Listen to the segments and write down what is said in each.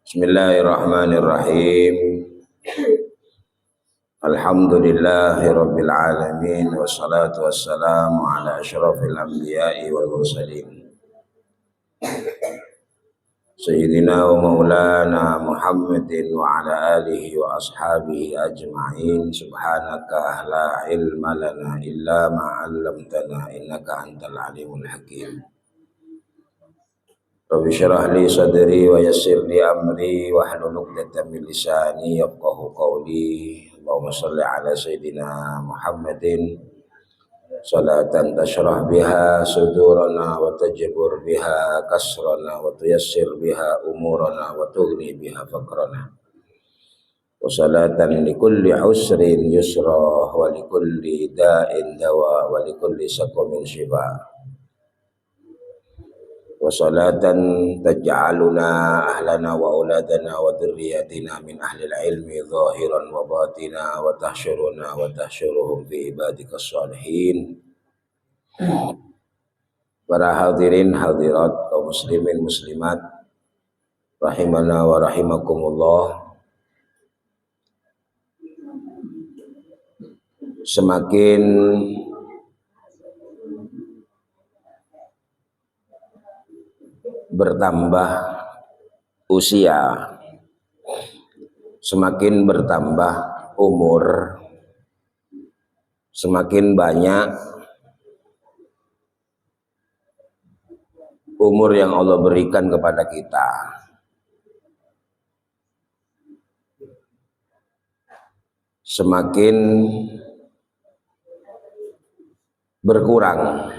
Bismillahirrahmanirrahim. Alhamdulillahirabbil alamin wassalatu wassalamu ala asyrafil anbiya'i wal mursalin. Sayyidina wa maulana Muhammadin wa ala alihi wa ashabihi ajma'in. Subhanaka la ilma lana illa ma 'allamtana innaka antal alimul hakim. Rabbi syrah li sadri wa yassir li amri wa hlul 'uqdatam min lisani yafqahu qawli. Allahumma shalli ala sayyidina Muhammadin salatan tashrah biha sudurana wa tajbur biha kasrana wa tuyassir biha umurana wa tughni biha faqrana. Wa salatan likulli usrin yusra wa likulli da'in dawa wa likulli saqamin shifa. Wa salatan taj'aluna ahlana wa auladana wa dhurriyyatina min ahlil ilmi zahiran wa batina wa tahsyuruna wa tahsyuruhum fi ibadikas shalihin. Para hadirin hadirat kaum muslimin muslimat rahimana wa rahimakumullah. Semakin bertambah usia, semakin bertambah umur, semakin banyak umur yang Allah berikan kepada kita. Semakin berkurang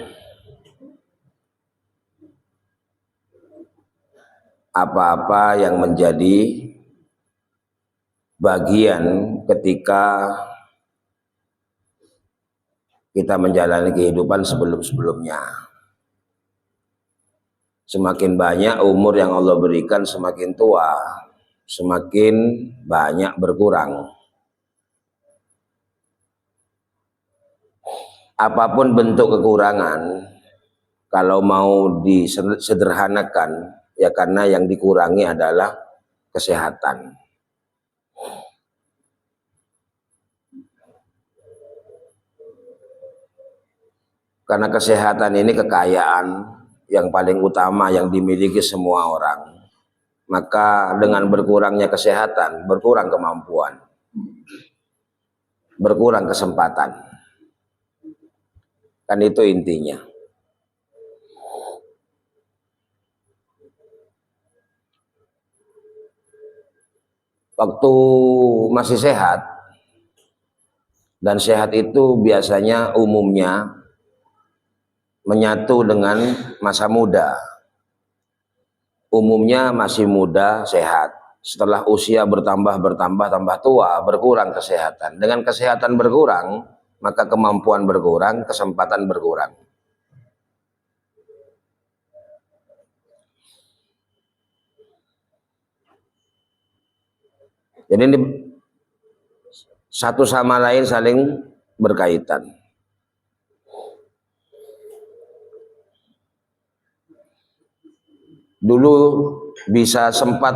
apa-apa yang menjadi bagian ketika kita menjalani kehidupan sebelum-sebelumnya. Semakin banyak umur yang Allah berikan, semakin tua, semakin banyak berkurang. Apapun bentuk kekurangan, kalau mau disederhanakan, ya karena yang dikurangi adalah kesehatan. Karena kesehatan ini kekayaan yang paling utama yang dimiliki semua orang. Maka dengan berkurangnya kesehatan, berkurang kemampuan, berkurang kesempatan. Kan itu intinya. Waktu masih sehat, dan sehat itu biasanya umumnya menyatu dengan masa muda. Umumnya masih muda, sehat. Setelah usia bertambah, tambah tua, berkurang kesehatan. Dengan kesehatan berkurang, maka kemampuan berkurang, kesempatan berkurang. Jadi ini satu sama lain saling berkaitan. Dulu bisa sempat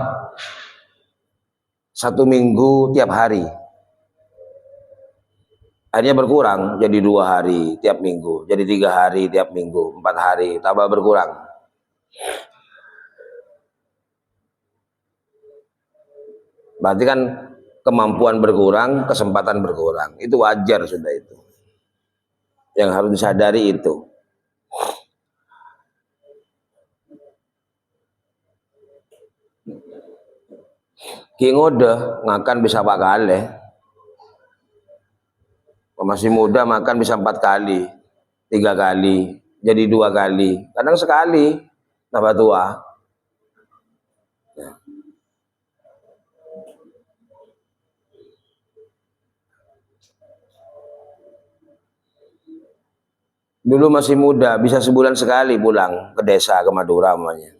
1 minggu tiap hari. Akhirnya berkurang jadi 2 hari tiap minggu, jadi 3 hari tiap minggu, 4 hari, tambah berkurang. Berarti kan kemampuan berkurang, kesempatan berkurang. Itu wajar sudah itu. Yang harus disadari itu. Ki ngode ngakan bisa 4 kali. Masih muda makan bisa 4 kali, 3 kali, jadi 2 kali. Kadang sekali, tambah tua. Dulu masih muda, bisa sebulan sekali pulang ke desa, ke Madura namanya.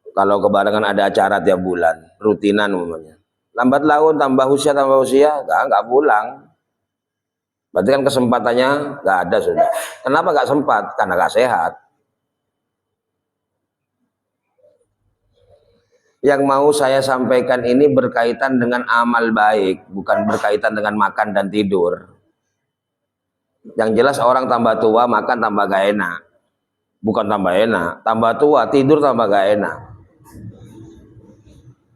Kalau kebarengan ada acara tiap bulan, rutinan namanya. Lambat laun, tambah usia, nggak pulang. Berarti kan kesempatannya nggak ada sudah. Kenapa nggak sempat? Karena nggak sehat. Yang mau saya sampaikan ini berkaitan dengan amal baik, bukan berkaitan dengan makan dan tidur. Yang jelas orang tambah tua makan tambah gak enak. Bukan tambah enak, tambah tua tidur tambah gak enak.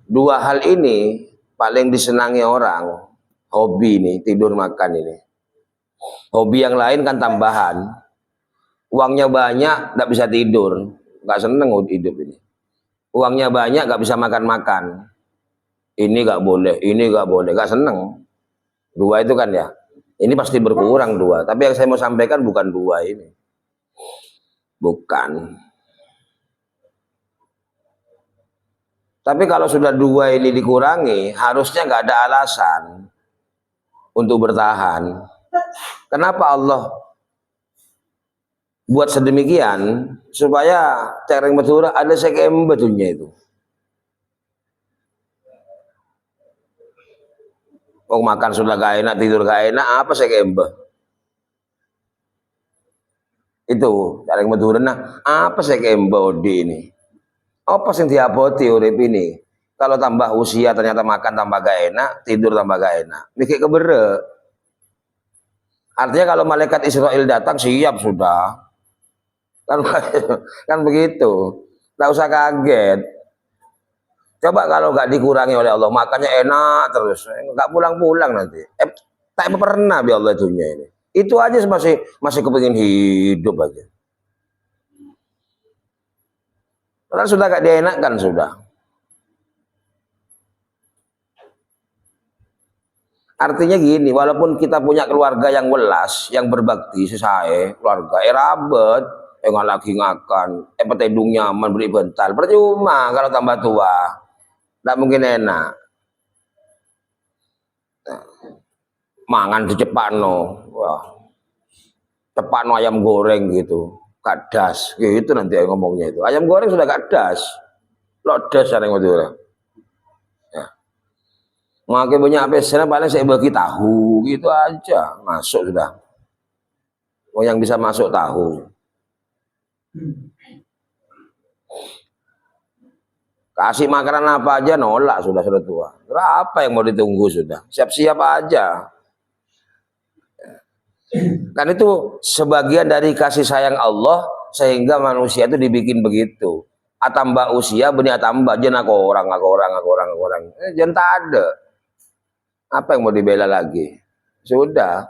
Dua hal ini paling disenangi orang. Hobi nih, tidur makan ini. Hobi yang lain kan tambahan. Uangnya banyak, gak bisa tidur. Gak seneng hidup ini. Uangnya banyak, gak bisa makan-makan. Ini gak boleh, ini gak boleh, gak seneng. Dua itu kan ya. Ini pasti berkurang dua. Tapi yang saya mau sampaikan bukan dua ini. Bukan. Tapi kalau sudah dua ini dikurangi, harusnya nggak ada alasan untuk bertahan. Kenapa Allah buat sedemikian? Supaya cereng Madura ada sekem betulnya itu. Oh, makan sudah gak enak, tidur gak enak, apa sekembe? Itu cereng Madura, nah, apa sekembe odi ini? Apa sing diaboti urip ini? Kalau tambah usia ternyata makan tambah gak enak, tidur tambah gak enak. Mikir kebere. Artinya kalau malaikat Israel datang siap sudah. Kan begitu. Tidak usah kaget. Coba kalau nggak dikurangi oleh Allah, makannya enak terus, nggak pulang-pulang nanti. Tak pernah bi Allah dunia ini. Itu aja masih kepingin hidup aja. Padahal sudah gak dienakkan sudah. Artinya gini, walaupun kita punya keluarga yang welas, yang berbakti, sesae, keluarga, rabet, nggak lagi ngakan, petedung nyaman, beri bental, percuma kalau tambah tua, nggak mungkin enak. Nah, mangan dicepakno, wah, cepakno ayam goreng gitu, kadas, gitu nanti ngomongnya itu. Ayam goreng sudah kadas, lodas yang itu. Makai banyak apa sana paling saya bagi tahu gitu aja masuk sudah. Oh yang bisa masuk tahu. Kasih makanan apa aja nolak sudah tua. Apa yang mau ditunggu sudah? Siap-siap aja. Kan itu sebagian dari kasih sayang Allah sehingga manusia itu dibikin begitu. Tambah usia benih tambah aja aku orang. Jangan tak ada. Apa yang mau dibela lagi? Sudah.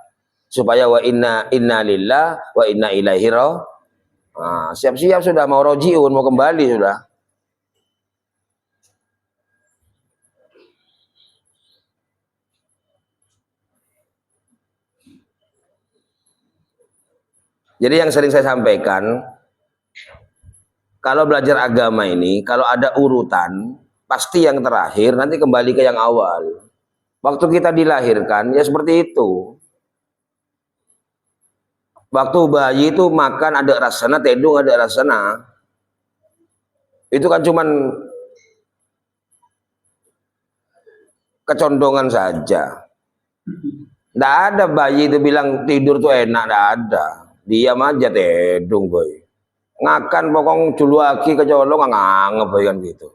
Supaya wa inna lillah wa inna ilaihi raji'un. Nah, siap-siap sudah mau rojiun, mau kembali sudah. Jadi yang sering saya sampaikan, kalau belajar agama ini, kalau ada urutan, pasti yang terakhir nanti kembali ke yang awal. Waktu kita dilahirkan, ya seperti itu. Waktu bayi itu makan ada rasana, tedung ada rasana. Itu kan cuman kecondongan saja. Nggak ada bayi itu bilang tidur tuh enak, nggak ada. Diam aja tedung boy. Ngakan pokong dulu lagi kecolong nganggep kan gitu.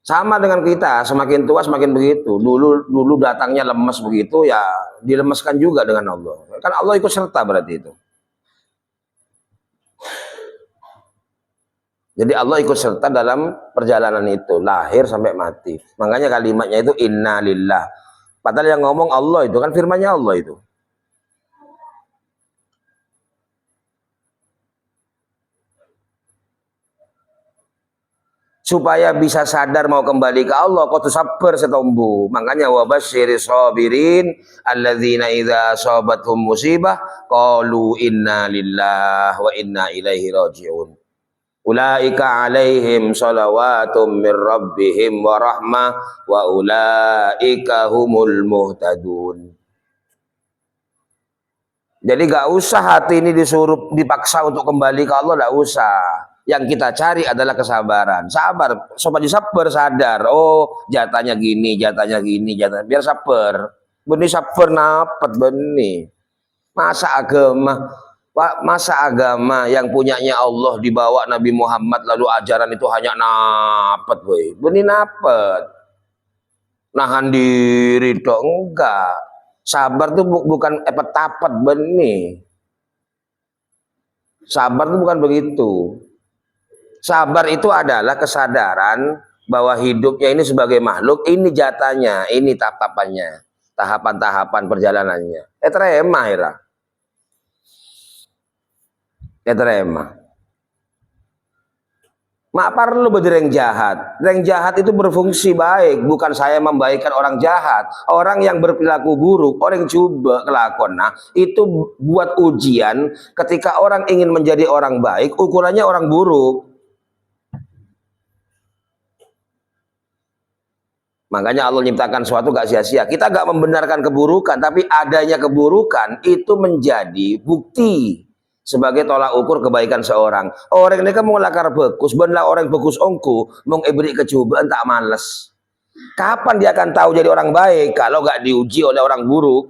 Sama dengan kita, semakin tua semakin begitu. Dulu datangnya lemes begitu, ya dilemeskan juga dengan Allah. Kan Allah ikut serta berarti itu. Jadi Allah ikut serta dalam perjalanan itu, lahir sampai mati. Makanya kalimatnya itu inna lillah. Padahal yang ngomong Allah itu kan firmannya Allah itu. Supaya bisa sadar mau kembali ke Allah, kau tuh sabar setombu. Makanya wabasyiri sabirin alladzina idza asabathum musibah qalu inna lillahi wa inna ilaihi raji'un. Ulaika alaihim salawatum mir rabbihim wa rahmah wa ulaika humul muhtadun. Jadi gak usah hati ini disuruh dipaksa untuk kembali ke Allah, gak usah. Yang kita cari adalah kesabaran. Sabar, sobat sabar sadar. Oh, jatahnya gini, biar sabar. Benih sabar napat benih. Masa agama yang punyanya Allah dibawa Nabi Muhammad lalu ajaran itu hanya napet boy. Benih napet. Nahan diri dong enggak. Sabar tuh bukan epet-tapet benih. Sabar itu bukan begitu. Sabar itu adalah kesadaran bahwa hidupnya ini sebagai makhluk, ini jatahnya, ini tahapannya, tahapan-tahapan perjalanannya. Terima ya. Terima. Mak perlu berdereng jahat. Dereng jahat itu berfungsi baik, bukan saya membaikkan orang jahat. Orang yang berperilaku buruk, orang yang coba kelakuan. Nah, itu buat ujian ketika orang ingin menjadi orang baik, ukurannya orang buruk. Makanya Allah menciptakan sesuatu gak sia-sia. Kita gak membenarkan keburukan, tapi adanya keburukan itu menjadi bukti sebagai tolak ukur kebaikan seorang. Orang ini kan mau lakar bagus, benar orang bagus ongku, mau beri kecobaan tak males. Kapan dia akan tahu jadi orang baik kalau gak diuji oleh orang buruk?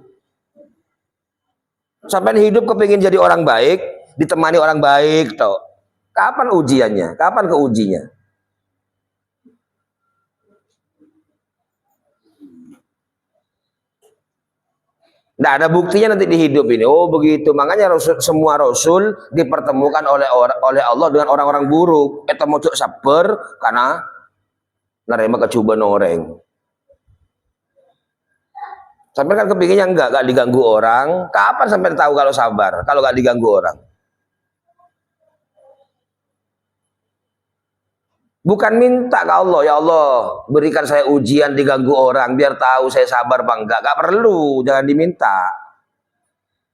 Sampai hidup kepingin jadi orang baik, ditemani orang baik, toh. Kapan ujiannya? Kapan keujinya? Nah, ada buktinya nanti di hidup ini. Oh begitu. Makanya semua rasul dipertemukan oleh Allah dengan orang-orang buruk. Kita mau sabar karena nerima kecobaan orang. Sampai kan kepinginnya enggak diganggu orang. Kapan sampai tahu kalau sabar? Kalau enggak diganggu orang. Bukan minta ke Allah, ya Allah berikan saya ujian diganggu orang biar tahu saya sabar bang. Enggak perlu, jangan diminta.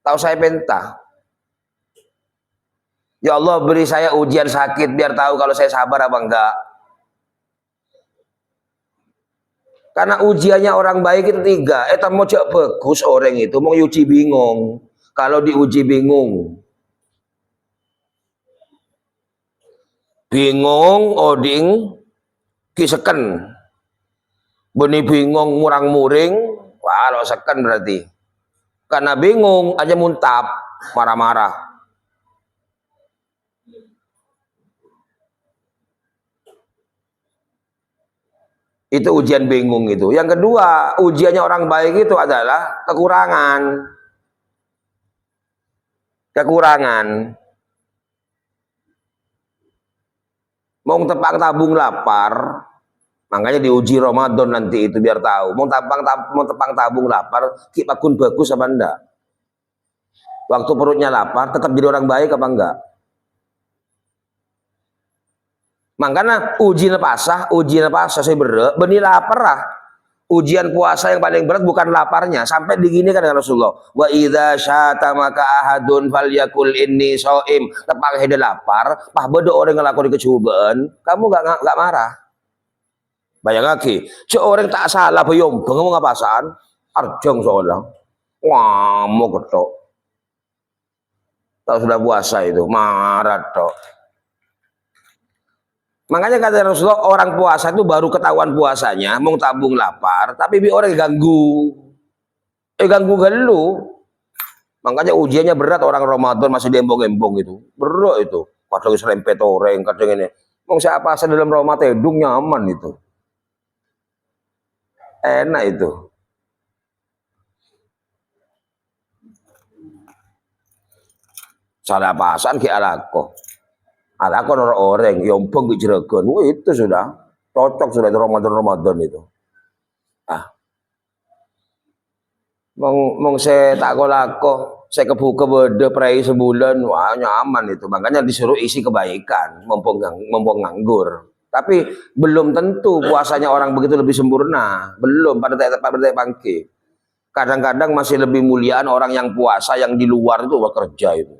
Tahu saya minta. Ya Allah beri saya ujian sakit biar tahu kalau saya sabar apa enggak. Karena ujiannya orang baik itu 3. Eta mau cek bagus orang itu mau uji bingung. Kalau diuji bingung. Bingung oding kiseken. Benih bingung murang-muring, wah lo seken berarti. Karena bingung aja muntap, marah-marah. Itu ujian bingung itu. Yang kedua, ujiannya orang baik itu adalah kekurangan. Kekurangan. Mau tepang tabung lapar, makanya diuji Ramadan nanti itu biar tahu. Mau tepang tabung lapar, kipakun bagus apa enggak? Waktu perutnya lapar, tetap jadi orang baik apa enggak? Makanya ujian pasah saya benih lapar lah. Ujian puasa yang paling berat bukan laparnya, sampai digini kan dengan Rasulullah. Wa idza syatamaka ahadun falyakul inni shaim. Tepang hede lapar, pah bedo orang ngelakoni kecobaan, kamu enggak marah. Bayang lagi, cek orang tak salah bayom, ngomong ngapasaan, arjong seorang, wah mau ketok. Tahu sudah puasa itu, marah tok. Makanya kata Rasulullah, orang puasa itu baru ketahuan puasanya, mau tabung lapar, tapi bi orang ganggu. Ganggu gelu. Makanya ujiannya berat orang Ramadan masih dembong-embong itu. Berat itu. Kadang serempet orang, kadang ini. Mau siapa asal dalam Ramadan hidung nyaman itu. Enak itu. Salah pasan ki alako. Alako orang yompong di Cirebon. Itu sudah cocok sudah itu Ramadan itu. Mong saya tak lako, saya kebuka beda perai sebulan, wah nyaman itu. Makanya disuruh isi kebaikan, mumpung nganggur. Tapi belum tentu puasanya orang begitu lebih sempurna. Belum pada tempat bangkit. Kadang-kadang masih lebih muliaan orang yang puasa yang di luar itu bekerja itu.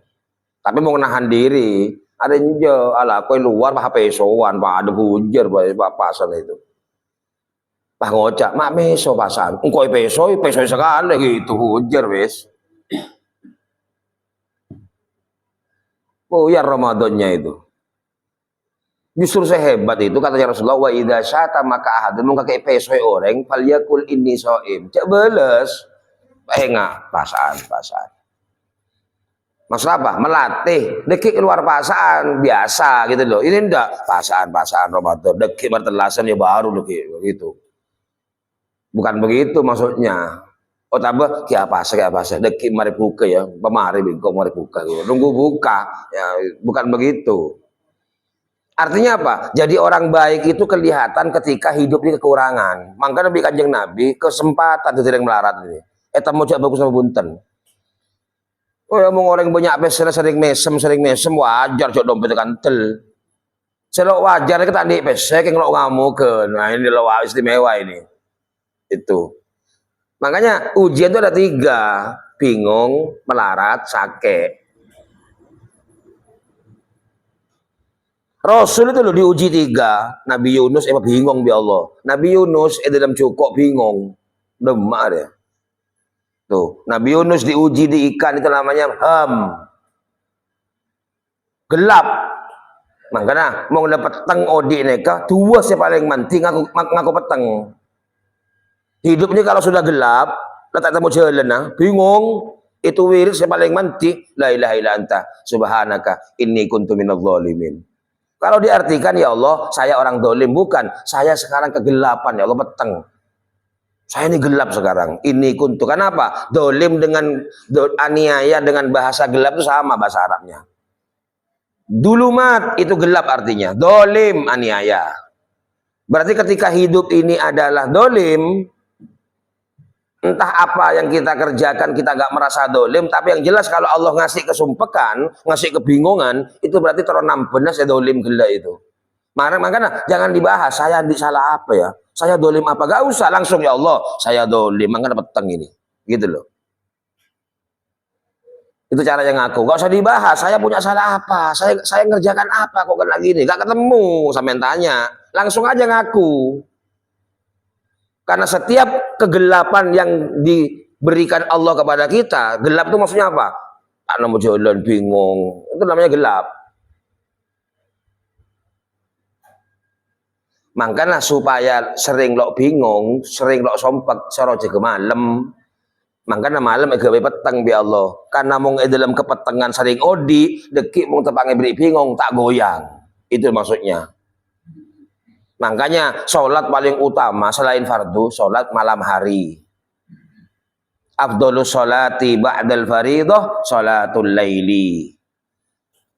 Tapi mau nahan diri. Ada njo ala koi luar pak pesoan pak ada hujar pak pasan itu. Pak ngocak mak meso pasan. Engkoi peso sekali gitu hujar wes. Oh ya Ramadannya itu. Justru saya hebat itu katanya Rasulullah wa idza syata maka ahadun mung kakek peso orang falyakul inni shaim. Cak beles. Enggak pasan. Maksud apa? Melatih. Dekik keluar pasaan biasa gitu loh. Ini enggak pasaan Ramadan. Dekik bertelasan ya baru dekik begitu. Bukan begitu maksudnya. Oh tambah kayak apa sih? Dekik mari buka ya. Pemari bingkong mari buka gitu. Nunggu buka. Ya bukan begitu. Artinya apa? Jadi orang baik itu kelihatan ketika hidup di kekurangan. Maka Nabi Kanjeng Nabi kesempatan itu yang melarat ini. Eta mau coba bagus sama bunten. Oh ya mau orang banyak pesan sering mesem wajar cok dompet kantel. Selok wajar kita di pesek yang lo ngamu ke. Nah ini lo istimewa ini. Itu. Makanya ujian itu ada 3. Bingung, melarat, sakit. Rasul itu loh diuji 3. Nabi Yunus bingung bi Allah. Nabi Yunus dalam cukok bingung. Demak dia. Tuh, Nabi Yunus diuji di ikan itu namanya gelap. Makanya mau dapat peteng odi neka, 2 sih paling penting ngaku peteng. Hidupnya kalau sudah gelap, letak temu jalan bingung. Itu wirid sih paling penting. La ilaha illa anta subhanaka inni kuntu minadz zalimin. Kalau diartikan ya Allah, saya orang dolim, bukan. Saya sekarang kegelapan, ya Allah peteng. Saya ini gelap sekarang. Ini kuntu. Kenapa? Dolim dengan aniaya dengan bahasa gelap itu sama bahasa Arabnya. Dulumat itu gelap artinya. Dolim aniaya. Berarti ketika hidup ini adalah dolim, entah apa yang kita kerjakan kita gak merasa dolim, tapi yang jelas kalau Allah ngasih kesumpekan, ngasih kebingungan, itu berarti teronam benar saya dolim gila itu. Makanya jangan dibahas saya salah apa ya, saya dolim apa, gak usah langsung ya Allah saya dolim, makanya peteng ini gitu loh. Itu cara yang ngaku, gak usah dibahas saya punya salah apa, saya ngerjakan apa kok kena gini, gak ketemu sampai tanya, langsung aja ngaku. Karena setiap kegelapan yang diberikan Allah kepada kita, gelap itu maksudnya apa? Anak mau jalan bingung, itu namanya gelap. Makanya supaya sering lo bingung, sering lo sompek, soroje ke malam. Makanya malam gawe peteng bi Allah. Karena mung dalam kepetengan sering odi, dekik mung tepange beri bingung tak goyang. Itu maksudnya. Makanya sholat paling utama selain fardu, sholat malam hari. Afdhalus sholati ba'dal faridah sholatul laili.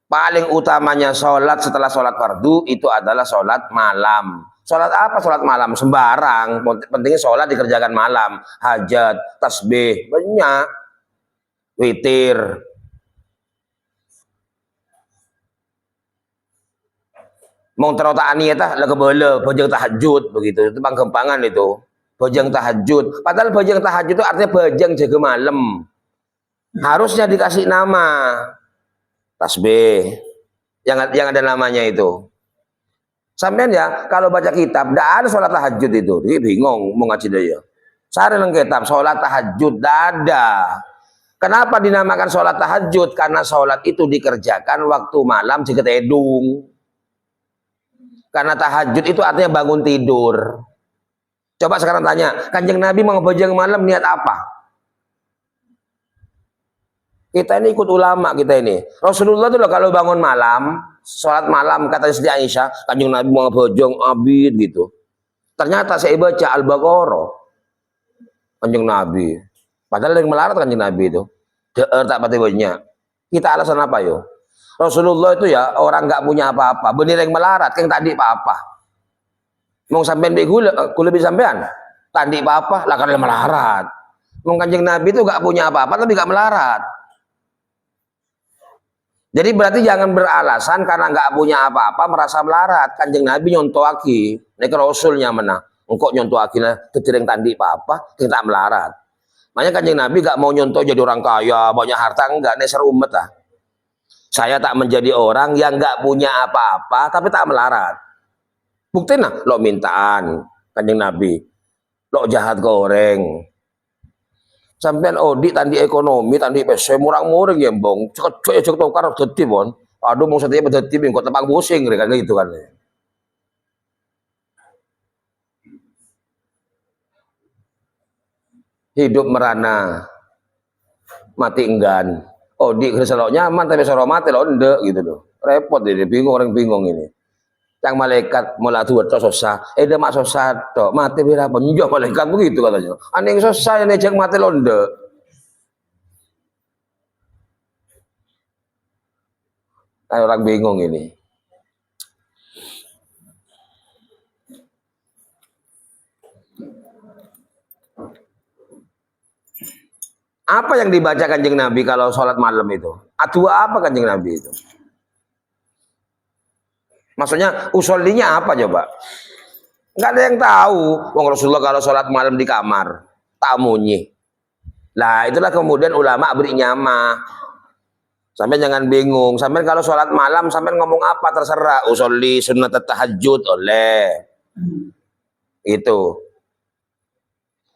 Paling utamanya sholat setelah sholat fardu itu adalah sholat malam. Sholat apa? Sholat malam sembarang. Pentingnya sholat dikerjakan malam. Hajat, tasbih, banyak. Witir. Mau terota aniyatah lah kebele, bojeng tahajud begitu. Itu panggempangan itu. Bojeng tahajud. Padahal bojeng tahajud itu artinya bojeng jaga malam. Harusnya dikasih nama. Tasbih yang ada namanya itu. Sampean ya kalau baca kitab tidak ada sholat tahajud itu. Dia bingung mau ngaji dia. Sare nang kitab sholat tahajud tidak ada. Kenapa dinamakan sholat tahajud? Karena sholat itu dikerjakan waktu malam jika edung. Karena tahajud itu artinya bangun tidur. Coba sekarang tanya, Kanjeng Nabi mau bojeng malam niat apa? Kita ini ikut ulama kita ini. Rasulullah itu kalau bangun malam, sholat malam katanya Siti Aisyah, Kanjeng Nabi mau bojong abid gitu. Ternyata saya baca Al-Baqarah. Kanjeng Nabi. Padahal yang melarat Kanjeng Nabi itu. Tak pati banyak. Kita alasan apa yo? Rasulullah itu ya orang nggak punya apa-apa. Bener yang melarat, yang tadi apa-apa. Mau sampean begula, lebih sampean. Tadi apa-apa, lah karena melarat. Mau Kanjeng Nabi itu nggak punya apa-apa tapi nggak melarat. Jadi berarti jangan beralasan karena nggak punya apa-apa merasa melarat. Kanjeng Nabi nyontoaki, nek Rasulnya mana? Engkau nyontoaki lah, ketireng tandi apa-apa, kita melarat. Makanya Kanjeng Nabi nggak mau nyontoh jadi orang kaya, banyak harta, enggak, neser umat lah. Saya tak menjadi orang yang nggak punya apa-apa tapi tak melarat. Bukti nah, lo mintaan Kanjeng Nabi, lo jahat goreng. Sampean audit tandi ekonomi, tandi PC murang-muring ya, Bong. Cek tukar dadi, Bon. Aduh mau setiap dadi kok tepang pusing kan gitu kan. Hidup merana, mati enggan. Oh, di selalu nyaman tapi soro mati lo ndek gitu loh. Repot ini, bingung orang bingung ini. Yang malaikat mulai tuh susah, dia mak susah tok, mati berapa? Njok malaikat begitu katanya. Aneh susah ini cek mati lo ndek. Orang bingung ini. Apa yang dibaca Kanjeng Nabi kalau sholat malam itu? Adua apa Kanjeng Nabi itu? Maksudnya usollinya apa coba? Nggak ada yang tahu. Wong Rasulullah kalau sholat malam di kamar, tamunya. Lah itulah kemudian ulama beri nyama. Sampai jangan bingung. Sampai kalau sholat malam, sampai ngomong apa terserah. Usolli sunat tahajud oleh. Itu.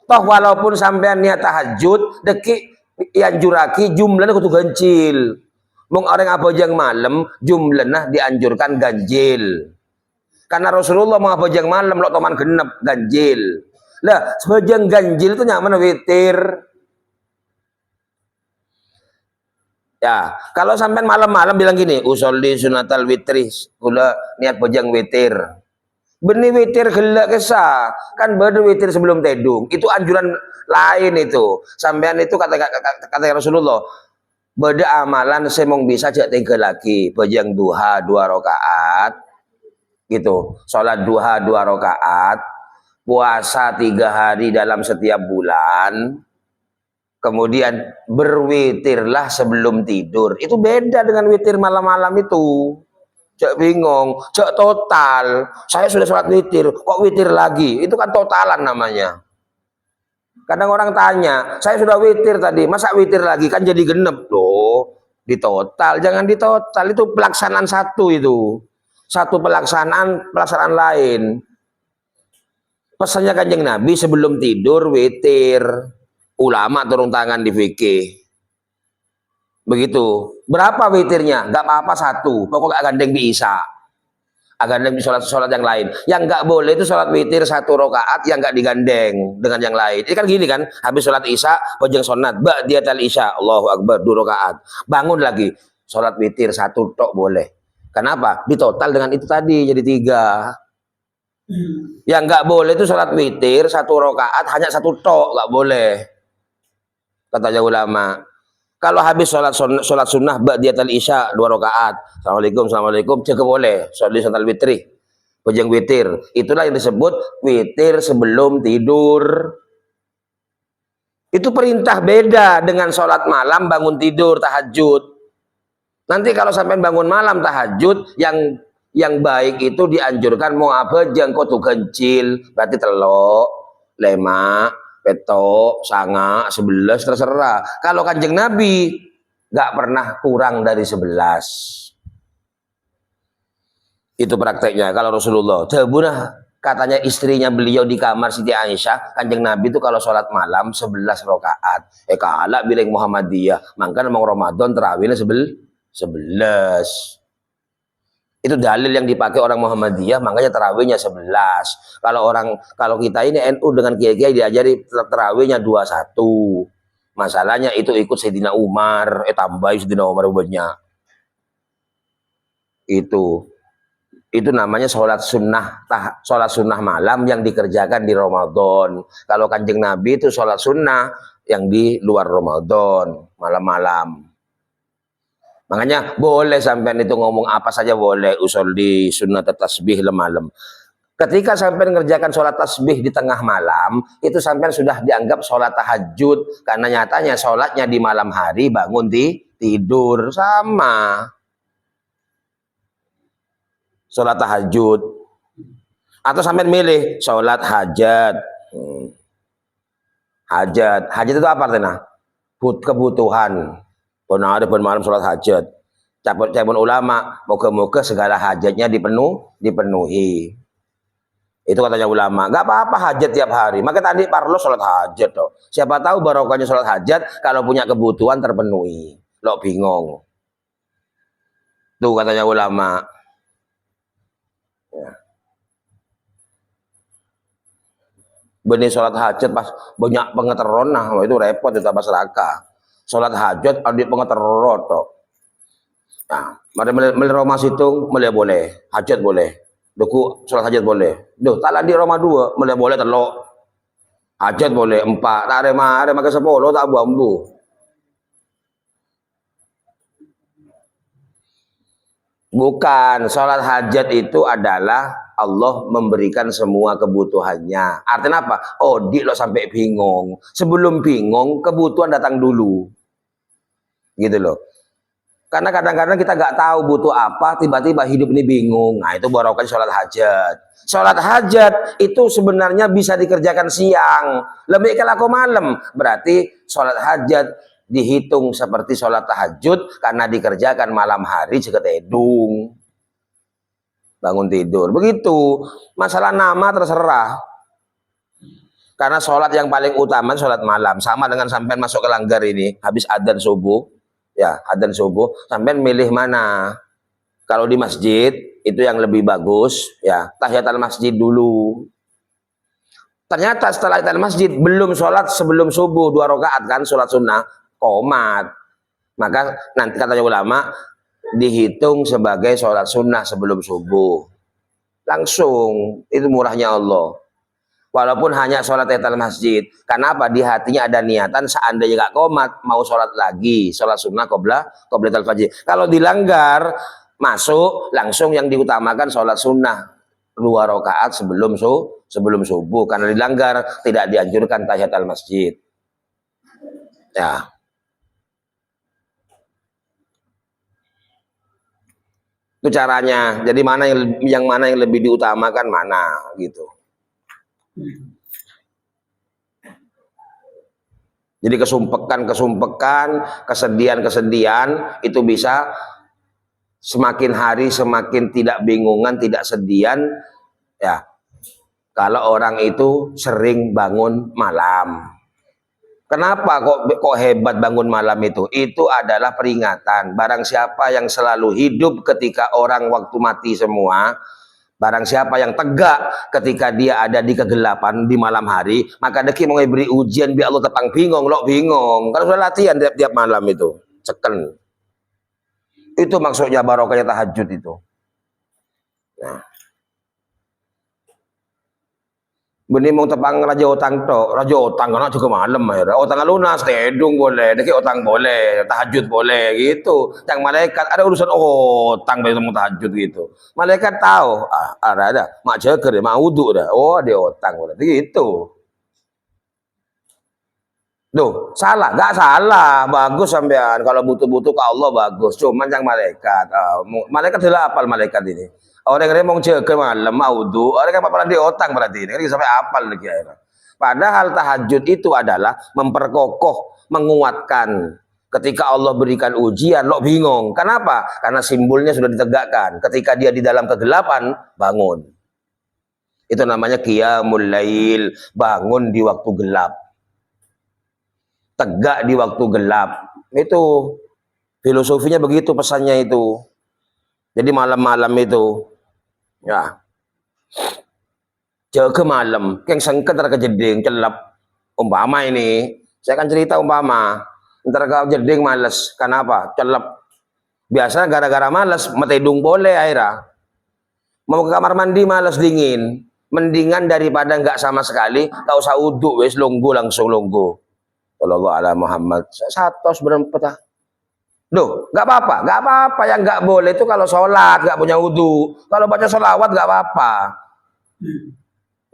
Toh walaupun sampean niat tahajud, deki yang juraki jumlahnya kudu ganjil. Mung orang abojang malam jumlahnya dianjurkan ganjil. Karena Rasulullah mau abojang malam lo teman genep ganjil. Lah sebojang ganjil itu nyaman witir. Ya, kalau sampean malam-malam bilang gini, usolli sunatal witris, kula niat bojang witir. Benih witir gelak kesah kan baru witir sebelum tedung itu anjuran lain itu sampean itu kata Rasulullah beda amalan semong bisa jak tiga lagi bajang duha 2 rakaat gitu sholat duha 2 rakaat puasa 3 hari dalam setiap bulan kemudian berwitirlah sebelum tidur itu beda dengan witir malam-malam itu. Cek bingung, cek total. Saya sudah sholat witir, kok witir lagi? Itu kan totalan namanya. Kadang orang tanya, saya sudah witir tadi, masa witir lagi? Kan jadi genep loh. Di total, jangan di total. Itu pelaksanaan satu itu. Satu pelaksanaan lain. Pesannya Kanjeng Nabi sebelum tidur witir. Ulama turun tangan di fikih. Begitu. Berapa witirnya? Gak apa-apa satu. Pokoknya gandeng di isya. Gandeng di sholat yang lain. Yang gak boleh itu sholat witir 1 rakaat yang gak digandeng dengan yang lain. Ini kan gini kan. Habis sholat isya, bojeng sunat. Ba'diyatal isya. Allahu Akbar 2 rakaat. Bangun lagi. Sholat witir 1 tok boleh. Kenapa? Di total dengan itu tadi jadi 3. Yang gak boleh itu sholat witir 1 rakaat hanya 1 tok. Gak boleh. Katanya ulama. Kalau habis sholat sunnah ba'diyatal isya 2 rakaat. Assalamualaikum. Cukup boleh. Sholat sunnah witri. Bojeng witir. Itulah yang disebut witir sebelum tidur. Itu perintah beda dengan sholat malam bangun tidur tahajud. Nanti kalau sampai bangun malam tahajud yang baik itu dianjurkan mau apa jengko tuh kencil. Berarti telok, lemak. Peto, sanga, 11 terserah. Kalau Kanjeng Nabi nggak pernah kurang dari 11. Itu prakteknya kalau Rasulullah. Terbunah katanya istrinya beliau di kamar Siti Aisyah, Kanjeng Nabi itu kalau sholat malam 11 rakaat. Kala bilang Muhammadiyah, maka mau Ramadan terawihnya 11. Itu dalil yang dipakai orang Muhammadiyah, makanya terawihnya 11. Kalau kita ini NU dengan kiai-kiai diajari terawihnya 21. Masalahnya itu ikut Sayyidina Umar, tambah Sayyidina Umar banyak. Itu namanya sholat sunnah malam yang dikerjakan di Ramadan. Kalau Kanjeng Nabi itu sholat sunnah yang di luar Ramadan, malam-malam. Makanya boleh sampean itu ngomong apa saja boleh usul di sunat tasbih malam. Ketika sampean ngerjakan sholat tasbih di tengah malam, itu sampean sudah dianggap sholat tahajud. Karena nyatanya sholatnya di malam hari, bangun tidur. Sama. Sholat tahajud. Atau sampean milih sholat hajat. Hajat itu apa artinya? Kebutuhan. Benar ada malam sholat hajat. Cabut ulama, moga-moga segala hajatnya dipenuhi. Itu katanya ulama. Gak apa-apa hajat tiap hari. Maka tadi parlo sholat hajat toh. Siapa tahu barokahnya sholat hajat kalau punya kebutuhan terpenuhi. Lo bingung. Tuh katanya ulama. Ya. Benih sholat hajat pas banyak pengeteron, nah itu repot itu masyarakat. Sholat hajat adik pengeteroto. Nah, mari Roma situng boleh, hajat boleh. Duku sholat hajat boleh. Duh, tak di Roma 2 boleh telok. Hajat boleh 4. Tak ada ke 10 tak bambu. Bukan, sholat hajat itu adalah Allah memberikan semua kebutuhannya. Artinya apa? Oh, lo sampai bingung. Sebelum bingung, kebutuhan datang dulu. Gitu loh. Karena kadang-kadang kita nggak tahu butuh apa, tiba-tiba hidup ini bingung. Nah, itu barokah sholat hajat. Sholat hajat itu sebenarnya bisa dikerjakan siang. Lebih kalau malam. Berarti sholat hajat dihitung seperti sholat tahajud karena dikerjakan malam hari jika tedung. Bangun tidur. Begitu. Masalah nama terserah. Karena sholat yang paling utama sholat malam. Sama dengan sampai masuk ke langgar ini. Habis adzan subuh. Ya, adzan subuh, sampai milih mana? Kalau di masjid itu yang lebih bagus, ya tahiyatul masjid dulu. Ternyata setelah tahiyatul masjid belum sholat sebelum subuh 2 rakaat kan, sholat sunnah, qomat. Maka nanti kata ulama dihitung sebagai sholat sunnah sebelum subuh. Langsung, itu murahnya Allah. Walaupun hanya sholat tahiyatul masjid. Karena apa? Di hatinya ada niatan seandainya gak qomat, mau sholat lagi. Sholat sunnah qoblatul fajr. Kalau dilanggar, masuk langsung yang diutamakan sholat sunnah. 2 rakaat sebelum subuh. Karena dilanggar, tidak dianjurkan tahiyatul masjid. Ya. Itu caranya. Jadi mana yang mana yang lebih diutamakan mana gitu. Jadi kesumpekan, kesedihan itu bisa semakin hari semakin tidak bingungan, tidak sedian ya. Kalau orang itu sering bangun malam. Kenapa kok hebat bangun malam itu? Itu adalah peringatan. Barang siapa yang selalu hidup ketika orang waktu mati semua, barang siapa yang tegak ketika dia ada di kegelapan di malam hari, maka deki mau beri ujian biar Allah tepang bingung, lo bingung. Kalau sudah latihan tiap malam itu, ceken. Itu maksudnya barokahnya tahajud itu. Nah. Benih mau tepang raja otang karena juga malam ya. Otang lunas, tedung boleh, deki otang boleh, tahajud boleh gitu. Yang malaikat ada urusan otang bagi mau tahajud gitu. Malaikat tahu, ada, mak jager, mak wudhu dah. Oh, ada otang boleh, gitu. Duh, salah, nggak salah, bagus sampean. Kalau butuh-butuh ke Allah bagus. Cuman yang malaikat, malaikat adalah apal malaikat ini. Orang yang mau jaga malam wudu, orang yang apalan di otang berarti ini sampai apal lagi akhirnya. Padahal tahajud itu adalah memperkokoh, menguatkan. Ketika Allah berikan ujian, lo bingung. Kenapa? Karena simbolnya sudah ditegakkan. Ketika dia di dalam kegelapan, bangun. Itu namanya qiyamul lail, bangun di waktu gelap. Tegak di waktu gelap. Itu filosofinya begitu, pesannya itu. Jadi malam-malam itu ya jaga malam, yang sengket terkejeding celap. Umpama ini, saya akan cerita umpama. Ntar kau jeding males, kenapa? Celap. Biasa gara-gara males, metedung boleh akhirnya. Mau ke kamar mandi males dingin, mendingan daripada nggak sama sekali, tak usah uduk wes longgo langsung longgo. Sallallahu ala Muhammad. Satu berempat. Duh, nggak apa-apa. Yang nggak boleh itu kalau sholat nggak punya wudhu. Kalau baca sholawat nggak apa-apa.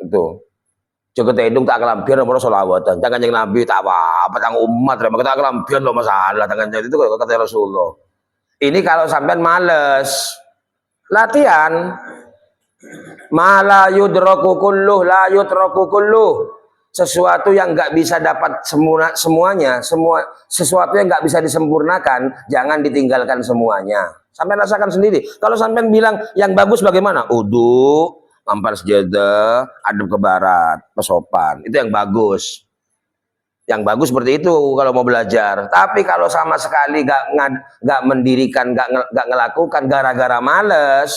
Itu. Jaga tedung tak kelampian nomor sholawatan. Jangan yang Nabi tak apa-apa. Jangan umat. Kita kelampian lo masalah. Jangan itu kata Rasulullah. Ini kalau sampean males latihan. Mala yudraku kulluh la yutraku kulluh. Sesuatu yang nggak bisa dapat semuanya, sesuatu yang nggak bisa disempurnakan, jangan ditinggalkan semuanya. Sampai rasakan sendiri. Kalau sampai bilang yang bagus bagaimana? Udhu, mampar sejadah, adem ke barat, pesopan. Itu yang bagus. Yang bagus seperti itu kalau mau belajar. Tapi kalau sama sekali nggak mendirikan, nggak ngelakukan gara-gara males,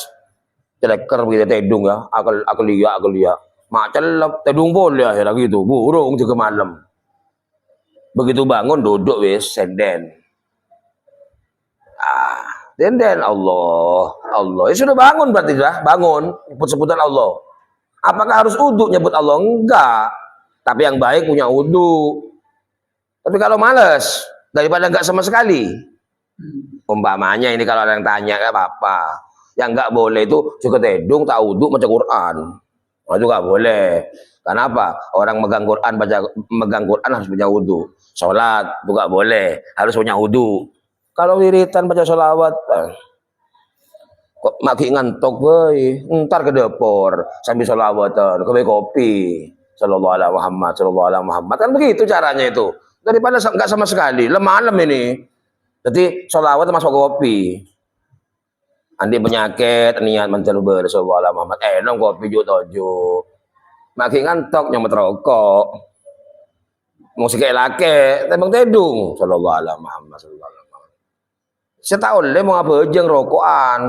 celeker gitu tedung ya, aku lihat. Mak celap tedung boleh akhirnya gitu, burung juga malam. Begitu bangun duduk wis senden. Senden Allah. Ya sudah bangun berarti dah, bangun sebut-sebutan Allah. Apakah harus uduk nyebut Allah? Enggak. Tapi yang baik punya uduk. Tapi kalau males, daripada enggak sama sekali. Umpamanya ini kalau ada yang tanya, enggak apa-apa. Yang enggak boleh itu juga tedung, tak uduk, baca Quran. Nah, itu enggak boleh. Kenapa? Orang megang Quran harus punya uduk. Sholat itu enggak boleh, harus punya uduk. Kalau wiritan baca sholawat, kok makin ngantuk boy, ntar ke dapur sambil sholawatan, ke kopi. Sallallahu alaihi Muhammad, sallallahu alaihi Muhammad, kan begitu caranya itu. Daripada enggak sama sekali, malam ini. Jadi sholawat masuk kopi. Andi penyakit, niat mencerber sallallahu alaihi Muhammad. Nong kopi juga tojo. Makin ngantuk nyamet rokok. Musik laki, tembang tedung sallallahu alaihi Muhammad, sallallahu alaihi Muhammad. Saya tahu oleh mau apa aja rokokan.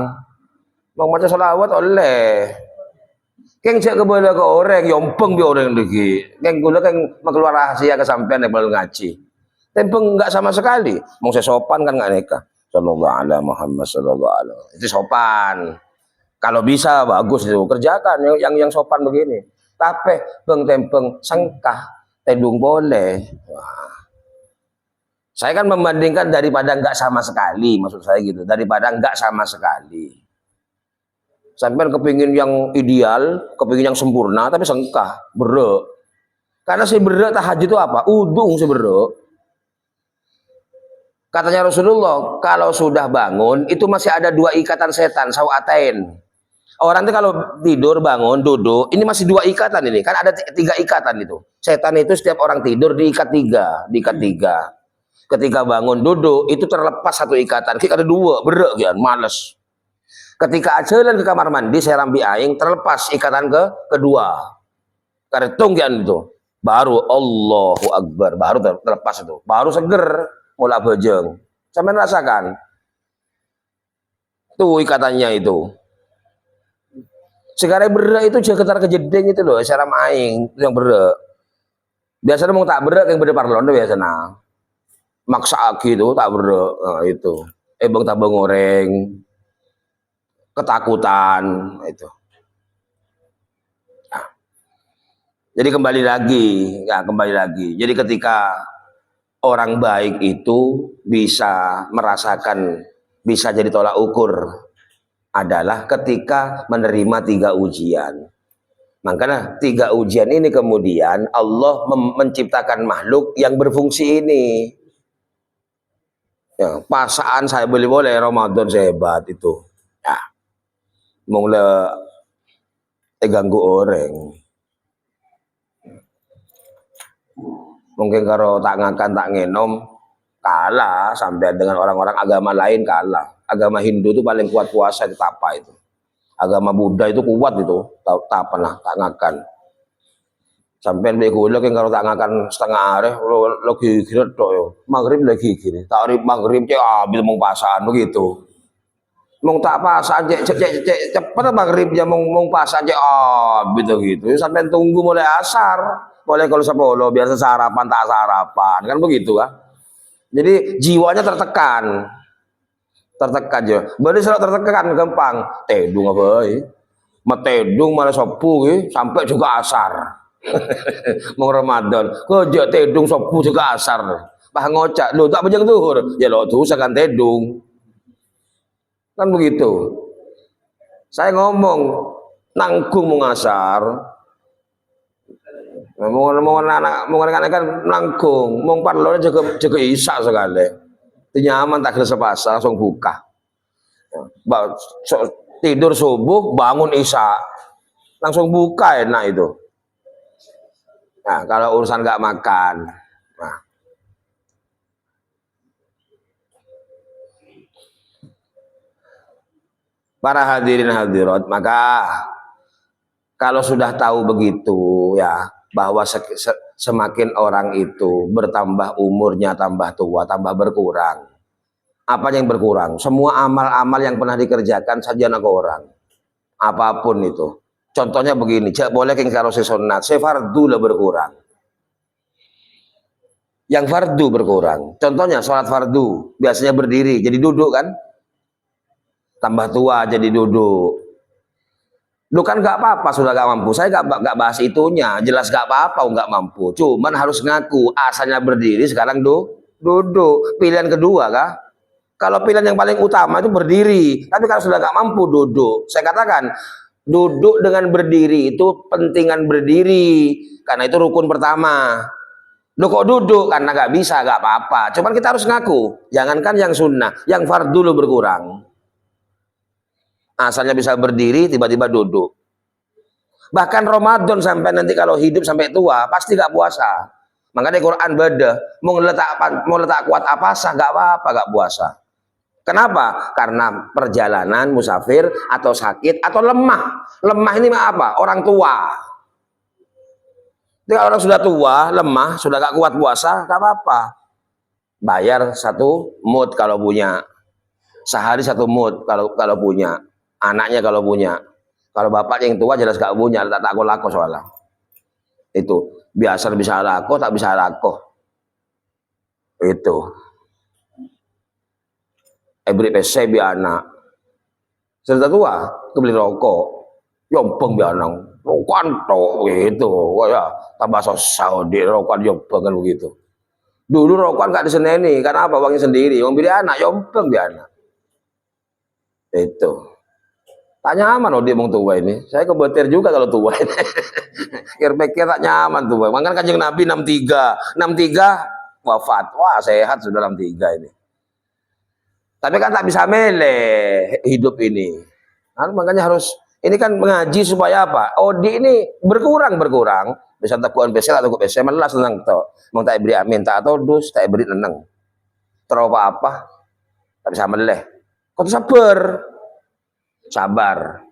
Mau baca sholawat oleh. Keng cek ke bola ke orang, yompeng bi orang lagi. Keng gula keng keluar rahasia kesampean yang belum ngaji. Tempeng enggak sama sekali. Mau saya sopan kan enggak nikah. Sallallahu alaihi Muhammad sallallahu alaihi. Itu sopan. Kalau bisa bagus itu kerjakan yang sopan begini. Tapi beng tempeng sengkah tedung boleh. Wah. Saya kan membandingkan daripada enggak sama sekali, maksud saya gitu. Daripada enggak sama sekali. Sampai kepingin yang ideal, kepingin yang sempurna, tapi sengkah, berek. Karena si berek tahajud itu apa? Udung si berek. Katanya Rasulullah, kalau sudah bangun, itu masih ada dua ikatan setan, sawatain. Orang itu kalau tidur, bangun, duduk, ini masih dua ikatan ini. Kan ada tiga ikatan itu. Setan itu setiap orang tidur diikat tiga. Ketika bangun, duduk, itu terlepas satu ikatan. Kita ada dua, berek kan, males. Ketika ajalan ke kamar mandi, saya rambi aing, terlepas ikatan kedua. Karetung kan itu. Baru Allahu Akbar, baru terlepas itu. Baru seger, mulai bejeng. Sampai rasakan. Tuh ikatannya itu. Sekarang berak itu jaketar kejedeng itu loh, saya rambi aing, itu yang berak. Biasanya mau tak berak yang berak parlon itu biasanya. Maksa gitu, tak berak. Nah, itu. Bang tabang goreng. Ketakutan itu. Nah, jadi kembali lagi. Jadi ketika orang baik itu bisa merasakan, bisa jadi tolak ukur adalah ketika menerima tiga ujian. Makanya tiga ujian ini kemudian Allah menciptakan makhluk yang berfungsi ini. Ya, pasaan saya boleh Ramadan saya hebat itu. Ya. Mulai ganggu orang. Mungkin kalau tak ngakan tak ngenom kalah sampai dengan orang-orang agama lain kalah. Agama Hindu itu paling kuat puasa itu tapa itu. Agama Buddha itu kuat itu tak pernah tak ngakan. Sampai begula kalau tak ngakan setengah hari lo gigir tok yo. Maghrib lagi gigir. Tak maghrib cek habis mau pasaan begitu. Mong tak pasan cek cepet maghrib ya mong pasan cek gitu sampai tunggu mulai asar boleh kalau sepuluh biasa sarapan tak sarapan kan begitu kan. Jadi jiwanya tertekan aja. Berarti selalu tertekan gampang tedung apa metedung malah sopu sampai juga asar. Mau Ramadan kerja tedung sopu juga asar bah ngocak lo tak bejeng zuhur ya lo tuh kan tedung. Kan begitu. Saya ngomong nanggung mengasar. Mau anak kan nanggung, mau parlor jaga isak sekali. Nyaman tak kerasa pasar langsung buka. Tidur subuh bangun isak langsung buka enak itu. Nah kalau urusan nggak makan. Nah. Para hadirin hadirat, maka kalau sudah tahu begitu ya bahwa semakin orang itu bertambah umurnya tambah tua tambah berkurang. Apa yang berkurang? Semua amal-amal yang pernah dikerjakan saja ke orang. Apapun itu. Contohnya begini, boleh keng karo sunat, fardu lah berkurang. Yang fardu berkurang. Contohnya sholat fardu, biasanya berdiri, jadi duduk kan? Tambah tua jadi duduk. Lu kan nggak apa-apa sudah nggak mampu. Saya nggak bahas itunya. Jelas nggak apa-apa nggak mampu. Cuman harus ngaku asalnya berdiri sekarang duduk. Pilihan kedua kah? Kalau pilihan yang paling utama itu berdiri. Tapi kalau sudah nggak mampu duduk. Saya katakan duduk dengan berdiri itu pentingan berdiri karena itu rukun pertama. Lu kok duduk karena nggak bisa nggak apa-apa. Cuman kita harus ngaku. Jangankan yang sunnah, yang fardu lu berkurang. Asalnya bisa berdiri, tiba-tiba duduk. Bahkan Ramadan sampai nanti kalau hidup sampai tua, pasti gak puasa. Makanya di Quran beda, mau letak kuat apa sah, gak apa-apa, gak puasa. Kenapa? Karena perjalanan, musafir, atau sakit, atau lemah. Lemah ini apa? Orang tua. Jadi orang sudah tua, lemah, sudah gak kuat puasa, gak apa-apa. Bayar 1 mud kalau punya. Sehari 1 mud kalau punya. Anaknya kalau punya. Kalau bapak yang tua jelas gak punya, tak lako soalnya. Itu biasa bisa lako, tak bisa lako. Itu. Beri PC biar anak. Sudah tua, kebeli rokok. Yompeng biar anak. Rokokan tok gitu. Wah ya, tambah Saudi rokokan yompeng kan begitu. Dulu rokokan gak diseneni, karena apa? Uangnya sendiri. Yang beli anak, yompeng biar anak. Itu. Tak nyaman loh dia mau tua ini. Saya kebetir juga kalau tua ini. Kira-kira tak nyaman tua. Makanya Kanjeng Nabi 63 wafat. Wah sehat sudah 63 ini. Tapi kan tak bisa milih hidup ini. Nah, makanya harus ini kan mengaji supaya apa? Odi ini berkurang. Bisa takuan besel atau besel melas senang to. Mau tak beri amin tak atau dus tak beri neneng. Terus apa? Tak bisa milih. Kau sabar.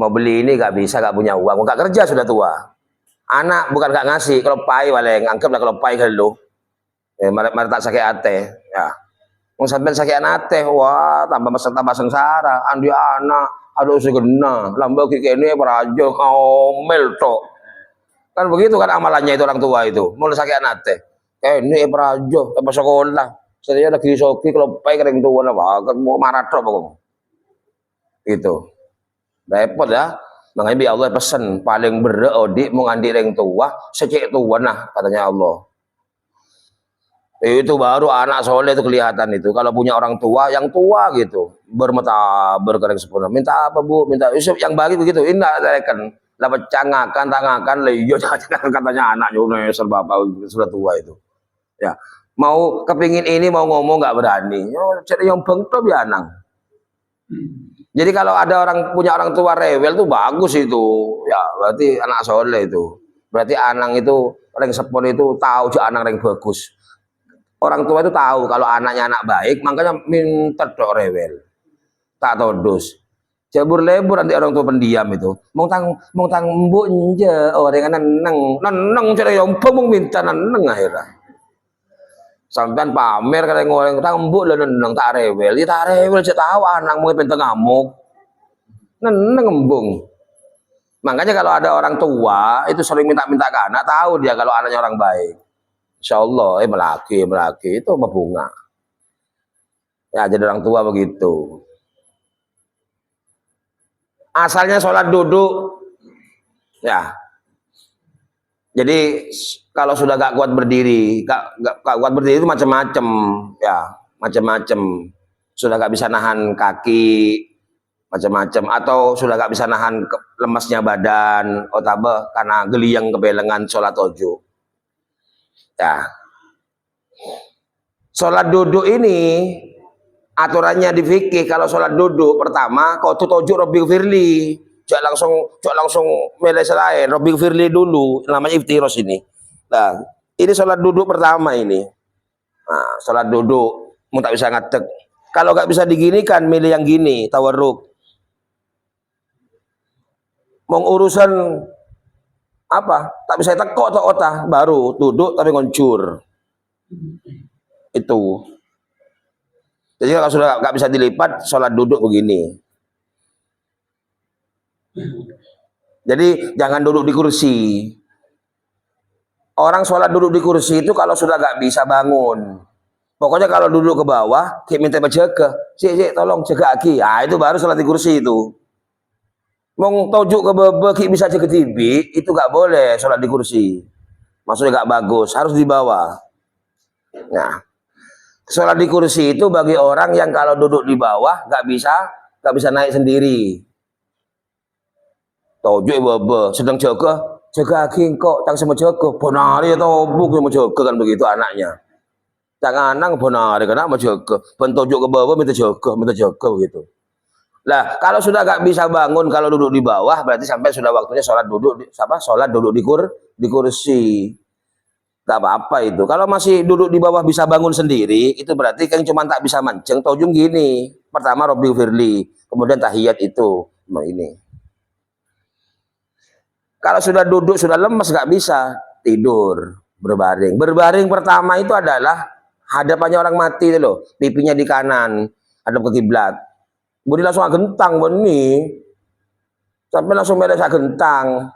Mau beli ini gak bisa, gak punya uang, gak kerja sudah tua. Anak bukan gak ngasih, kalau pai paling anggaplah kalau pai ke lu. Mari tak sakit hati, ya. Mau sampai sakit hati, wah tambah sengsara. Andi anak, aduh segena, lambau kiki ini perajo ngomel tok. Kan begitu kan amalannya itu orang tua itu. Mau sakit hati, ini perajo, pas sekolah. Saya lagi soki kalau pai kering tua lah, mau marah tok pokoknya. Itu repot ya. Makanya bi Allah pesen paling berat odik mau ngandi yang tua secek tua nah katanya Allah. Itu baru anak soleh itu kelihatan itu kalau punya orang tua yang tua gitu bermata berkering sempurna. Minta apa bu? Minta Yusuf yang bagi begitu. Ini kan dapat cangakan tangakan leyo katanya anaknya serba apa sudah tua itu. Ya mau kepingin ini mau ngomong nggak berani. Cari yang bengkok ya anang. Jadi kalau ada orang punya orang tua rewel tuh bagus itu, ya berarti anak soleh itu. Berarti anak itu orang sepon itu tahu anak yang bagus. Orang tua itu tahu kalau anaknya anak baik, makanya minta dok rewel, tak todus. Jabur lebur nanti orang tua pendiam itu. Mau tang mbok nje orang neneng cari yang pemung minta neneng akhirnya. Sampean pamer kata ngoreng tambuk lah neneng tak rewel, ya tak rewel saya tahu anak mau penteng ngamuk, neneng embung. Makanya kalau ada orang tua itu sering minta-minta ke anak, tahu dia kalau anaknya orang baik. Insya Allah, melaki itu berbunga. Ya jadi orang tua begitu. Asalnya sholat duduk, ya. Jadi kalau sudah gak kuat berdiri, gak kuat berdiri itu macam-macam, ya macam-macam. Sudah gak bisa nahan kaki, macam-macam. Atau sudah gak bisa nahan lemasnya badan, otabe karena geliang kebelengan sholat ojo. Ya, sholat duduk ini aturannya di fikih kalau sholat duduk pertama kau tuh tojo Rabbil Firli. Jangan langsung milih selain Rabbil Firli dulu, namanya iftiros ini. Nah, ini sholat duduk pertama ini. Nah, sholat duduk, mau tak bisa ngadeg. Kalau nggak bisa diginikan, milih yang gini, tawarruk. Mau urusan apa? Tak bisa tekok atau otah, baru duduk tapi ngoncur. Itu. Jadi kalau sudah nggak bisa dilipat, sholat duduk begini. Jadi jangan duduk di kursi. Orang sholat duduk di kursi itu kalau sudah gak bisa bangun. Pokoknya kalau duduk ke bawah, kayak minta berjaga. Cik, tolong jaga aki. Ah, itu baru sholat di kursi itu. Mau tojuk ke bawah, bisa jaga TV, itu gak boleh sholat di kursi. Maksudnya gak bagus, harus di bawah. Nah, sholat di kursi itu bagi orang yang kalau duduk di bawah gak bisa naik sendiri. Tojuk bawah, sedang jaga aki kok, tang sama jaga. Bonari atau buk sama jaga kan begitu anaknya. Jangan nang bonari karena mau jaga. Pentojuk ke bawah minta jaga begitu. Lah, kalau sudah gak bisa bangun kalau duduk di bawah, berarti sampai sudah waktunya sholat duduk di kursi. Gak apa-apa itu. Kalau masih duduk di bawah bisa bangun sendiri, itu berarti kan cuma tak bisa mancing. Tojung gini. Pertama Robbi Firli, kemudian tahiyat itu. Nah, ini. Kalau sudah duduk sudah lemes gak bisa tidur, berbaring. Berbaring pertama itu adalah hadapannya orang mati itu loh, pipinya di kanan, hadap ke kiblat. Budi langsung gentang beni. Sampai langsung beres gentang.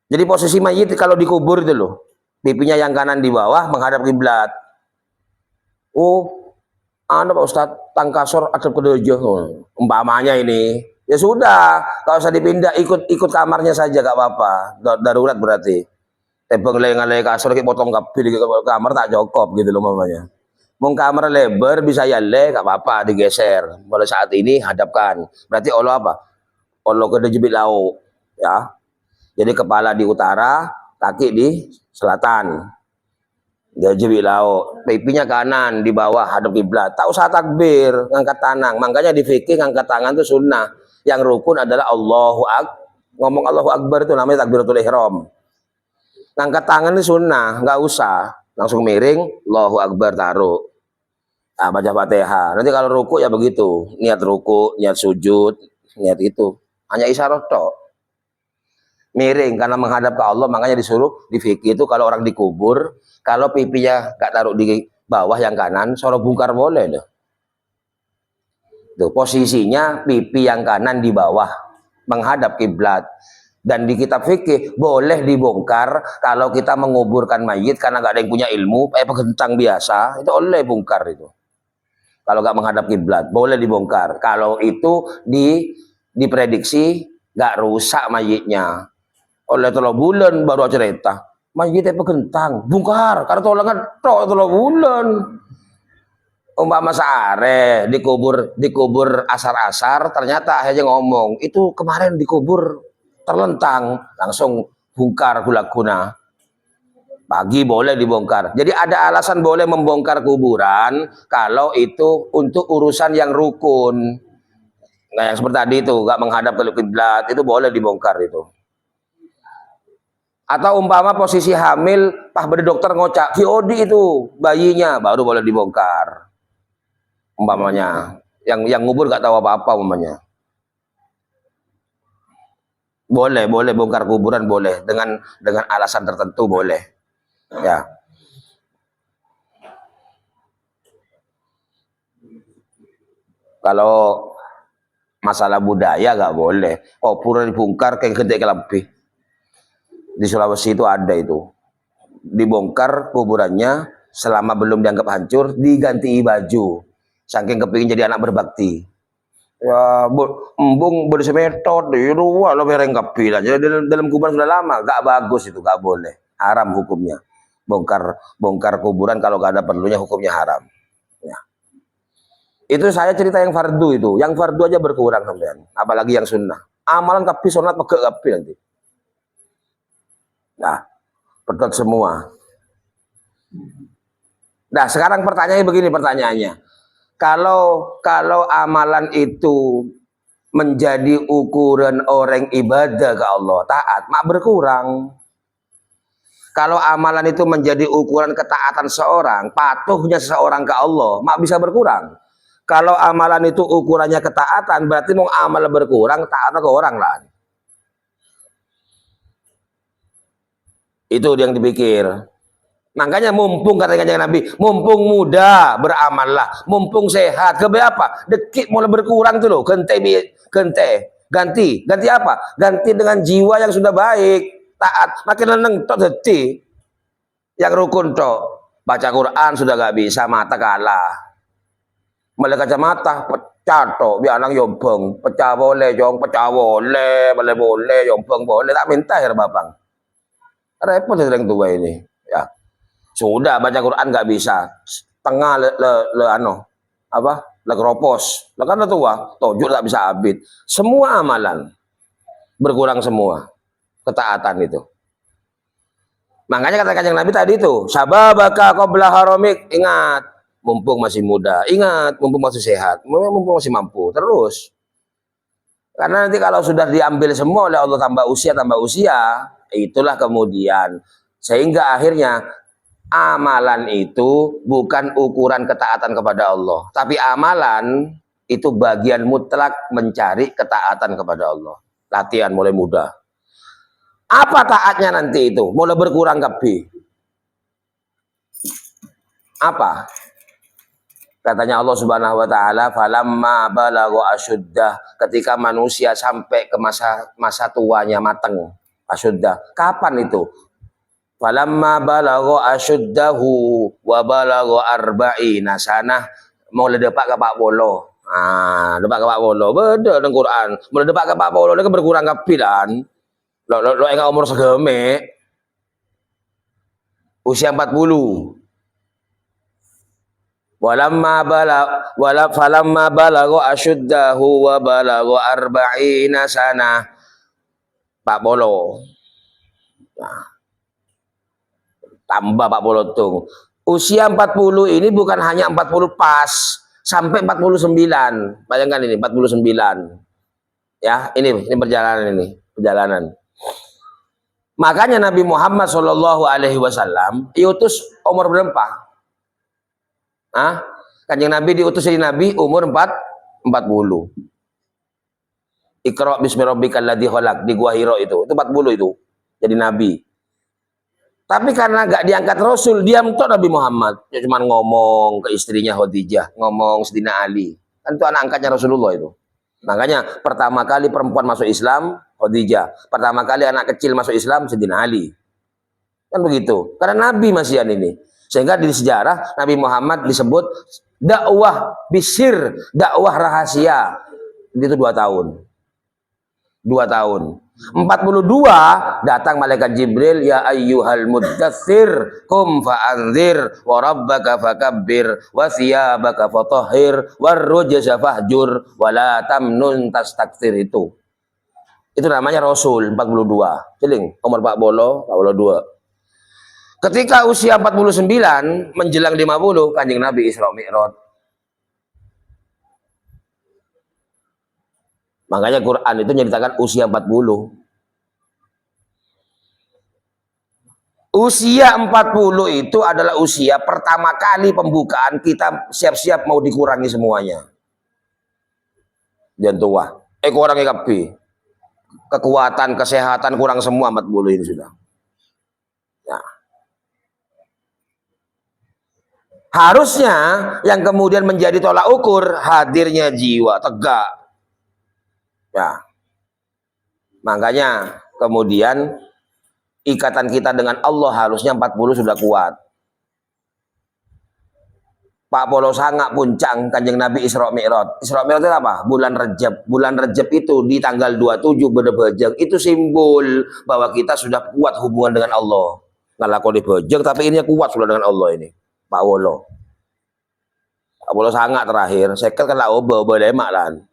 Jadi posisi mayit kalau dikubur itu loh, pipinya yang kanan di bawah menghadap kiblat. Oh, Anda Pak Ustadz tangkasor hadap ke dojo. Umpamanya ini. Ya sudah, kalau usah dipindah, ikut kamarnya saja gak apa-apa. Darurat berarti. Tebang lele kasur kayak potong kapil ke kamar tak cukup gitu loh mamanya. Mau kamar lebar bisa yale gak apa-apa digeser. Pada saat ini hadapkan. Berarti Allah apa? Allah ke jebit lauk, ya. Jadi kepala di utara, kaki di selatan. Dia jebit lauk, pipinya kanan di bawah hadap kiblat. Tak usah takbir, ngangkat tangan. Makanya di fikih ngangkat tangan itu sunnah. Yang rukun adalah ngomong Allahu Akbar itu namanya takbiratul ihram. Ngangkat tangan itu sunnah, nggak usah langsung miring, Allahu Akbar taruh. Nah, baca Fatihah. Nanti kalau ruku ya begitu, niat ruku, niat sujud, niat itu. Hanya isyarat tok. Miring karena menghadap ke Allah, makanya disuruh di fikih itu kalau orang dikubur, kalau pipinya nggak taruh di bawah yang kanan, soro bungkar boleh loh. Tuh, posisinya pipi yang kanan di bawah menghadap kiblat. Dan di kitab fikih boleh dibongkar kalau kita menguburkan mayit karena nggak ada yang punya ilmu, pegentang biasa itu boleh bongkar itu. Kalau nggak menghadap kiblat boleh dibongkar. Kalau itu diprediksi nggak rusak mayitnya. Oleh 3 bulan baru cerita mayitnya pegentang, bongkar karena tolangan 3 bulan. Umpama sare dikubur asar-asar, ternyata akhirnya ngomong itu kemarin dikubur terlentang, langsung bongkar guna. Pagi boleh dibongkar. Jadi ada alasan boleh membongkar kuburan kalau itu untuk urusan yang rukun. Nah, yang seperti tadi itu nggak menghadap ke kiblat itu boleh dibongkar itu. Atau umpama posisi hamil, pada dokter ngocak, VOD itu bayinya baru boleh dibongkar. Umpamanya yang ngubur gak tahu apa-apa umpamanya. Boleh bongkar kuburan boleh dengan alasan tertentu boleh. Ya. Kalau masalah budaya gak boleh. Kuburan dibongkar kayak gede lebih. Di Sulawesi itu ada itu. Dibongkar kuburannya selama belum dianggap hancur, diganti baju. Saking kepingin jadi anak berbakti. Ya, embung bersemetot di ruang lo mereng kapilan. Jadi dalam kuburan sudah lama, gak bagus itu, gak boleh. Haram hukumnya. Bongkar kuburan kalau gak ada perlunya hukumnya haram. Ya. Itu saya cerita yang fardu itu. Yang fardu aja berkurang sampean. Apalagi yang sunnah. Amalan kapi sunat pegek kapi nanti. Nah, pedot semua. Nah, sekarang pertanyaannya begini pertanyaannya. Kalau amalan itu menjadi ukuran orang ibadah ke Allah, taat, mak berkurang. Kalau amalan itu menjadi ukuran ketaatan seorang, patuhnya seseorang ke Allah, mak bisa berkurang. Kalau amalan itu ukurannya ketaatan, berarti mau amal berkurang, taatnya ke orang lah. Itu yang dipikir. Makanya mumpung katanya Nabi, mumpung muda beramallah, mumpung sehat. Kebe apa? Dekik mulai berkurang tuh loh. Ganti apa? Ganti dengan jiwa yang sudah baik. taat, makin leneng tok dadi. Yang rukun tok, baca Quran sudah gak bisa, mata kalah. Mulai kacamata pecah tok, biar anak yombong, pecah boleh, boleh, yombong boleh, tak minta ya babang. Repot sedang tua ini, ya. Sudah baca Quran gak bisa, tengah le keropos, karena tua, tojuk tak bisa abid. Semua amalan berkurang semua, ketaatan itu. Makanya kata Kanjeng Nabi tadi itu, sababaka qabla haramik, ingat, mumpung masih muda, ingat, mumpung masih sehat, mumpung masih mampu, terus. Karena nanti kalau sudah diambil semua oleh Allah tambah usia, itulah kemudian. Sehingga akhirnya amalan itu bukan ukuran ketaatan kepada Allah. Tapi amalan itu bagian mutlak mencari ketaatan kepada Allah. Latihan mulai muda. Apa taatnya nanti itu? Mulai berkurang kabeh. Apa? Katanya Allah Subhanahu wa taala, "Falamma balagha asyuddah", ketika manusia sampai ke masa tuanya mateng. Asyuddah. Kapan itu? Falamma balagha asyuddahu wa balagha arba'ina sanah, mau ledepak ke Pak Bolo. Ah, depak ke Pak Bolo. Beda dengan Quran. Mulai depak ke Pak Bolo itu berkurang kabeh kan. Lo enggak umur segeme. Usia 40. Falamma balagha asyuddahu wa balagha arba'ina sanah. Pak Bolo. Nah, tambah Pak Bolo tuh. Usia 40 ini bukan hanya 40 pas, sampai 49. Bayangkan ini 49. Ya, ini perjalanan. Makanya Nabi Muhammad Shallallahu alaihi wasallam diutus umur berapa? Kanjeng Nabi diutus jadi Nabi umur 40. Iqra bismi rabbikal ladzi khalaq, di Gua Hira itu 40 itu jadi Nabi. Tapi karena gak diangkat Rasul, diam tok Nabi Muhammad. Ya cuma ngomong ke istrinya Khadijah, ngomong Sayyidina Ali. Kan itu anak angkatnya Rasulullah itu. Makanya pertama kali perempuan masuk Islam Khadijah, pertama kali anak kecil masuk Islam Sayyidina Ali. Kan begitu. Karena Nabi masihan ini. Sehingga di sejarah Nabi Muhammad disebut dakwah bisir, dakwah rahasia. Itu 2 tahun. 2 tahun. 42 datang malaikat Jibril, ya ayyuhal muddatsir qum fa'anzir wa rabbaka fakabbir wa thiyabaka fatahhir warrujza fahjur wa la tamnun tastakthir. Itu namanya Rasul 42. Celing umur Pak Bolo 2. Ketika usia 49 menjelang 50 Kanjeng Nabi Isra Mi'raj. Makanya Quran itu menyeritakan usia 40. Usia 40 itu adalah usia pertama kali pembukaan kita siap-siap mau dikurangi semuanya. Dan tua. Kurangi kabeh. Kekuatan, kesehatan kurang semua 40 ini sudah. Ya. Harusnya yang kemudian menjadi tolak ukur hadirnya jiwa tegak. Ya. Makanya kemudian ikatan kita dengan Allah harusnya 40 sudah kuat. Pak Polo sangat puncak Kanjeng Nabi Isra Mi'raj. Isra Mi'raj itu apa? Bulan Rajab. Bulan Rajab itu di tanggal 27 Bedebejeng. Itu simbol bahwa kita sudah kuat hubungan dengan Allah. Ngalakoni bejeng tapi ini kuat sudah dengan Allah ini. Pak Polo. Pak Polo sangat terakhir. Seket kan lah oba lemak lan.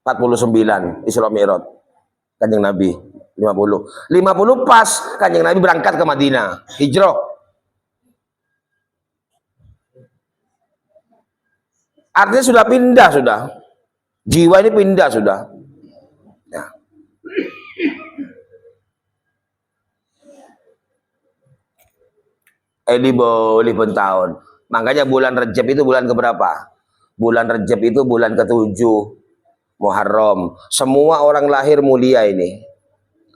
49 Isra Mi'raj. Kanjeng Nabi 50 pas Kanjeng Nabi berangkat ke Madinah hijrah. Artinya sudah pindah sudah. Jiwa ini pindah sudah. Ya. Ini boleh pun tahun. Makanya bulan Rajab itu bulan keberapa? Bulan Rajab itu bulan ke-7 Muharram. Semua orang lahir mulia ini.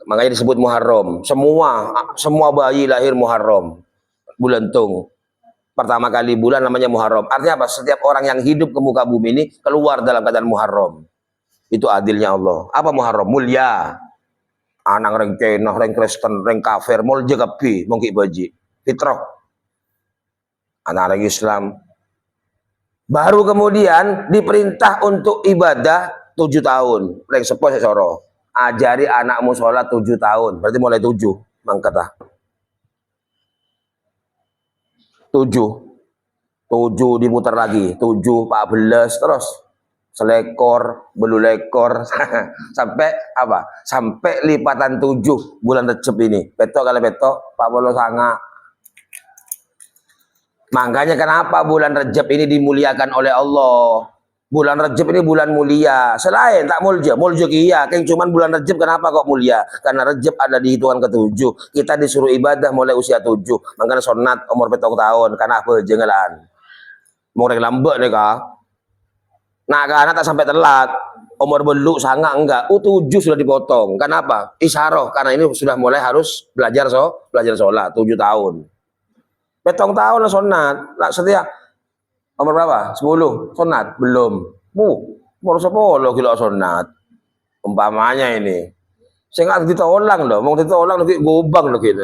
Makanya disebut Muharram. Semua bayi lahir Muharram. Bulan tung. Pertama kali bulan namanya Muharram. Artinya apa? Setiap orang yang hidup ke muka bumi ini keluar dalam keadaan Muharram. Itu adilnya Allah. Apa Muharram? Mulia. Anak reng Cina, reng Kristen, reng kafir, mul jegapi mungkin baji. Fitrah. Anak reng Islam. Baru kemudian diperintah untuk ibadah 7 tahun. Reng sepo soro. Ajari anakmu sholat 7 tahun. Berarti mulai 7 mangkata. 7 diputar lagi, 7, 14 terus selekor, belu lekor sampai apa? Sampai lipatan 7 bulan Recep ini. Betok kali betok, Pak Bolo Sanga. Makanya kenapa bulan Recep ini dimuliakan oleh Allah? Bulan Recep ini bulan mulia. Selain tak mulja iya. Kan cuman bulan Recep kenapa kok mulia? Karena Recep ada di hitungan ke-7. Kita disuruh ibadah mulai usia 7. Makanya sunat umur 7 tahun. Karena apa? Jengelan. Mau rek lambat deh kak. Nah karena tak sampai telat. Umur beluk sangat enggak. 7 sudah dipotong. Kenapa? Isyarah. Karena ini sudah mulai harus belajar sholat 7 tahun. 7 tahun lah sunat. Lah setiap umur berapa? 10. Sunat? Belum. Umur 10 kilo sunat. Umpamanya ini. Saya nggak ditolak loh. Mau ditolak lagi gobang lagi gitu.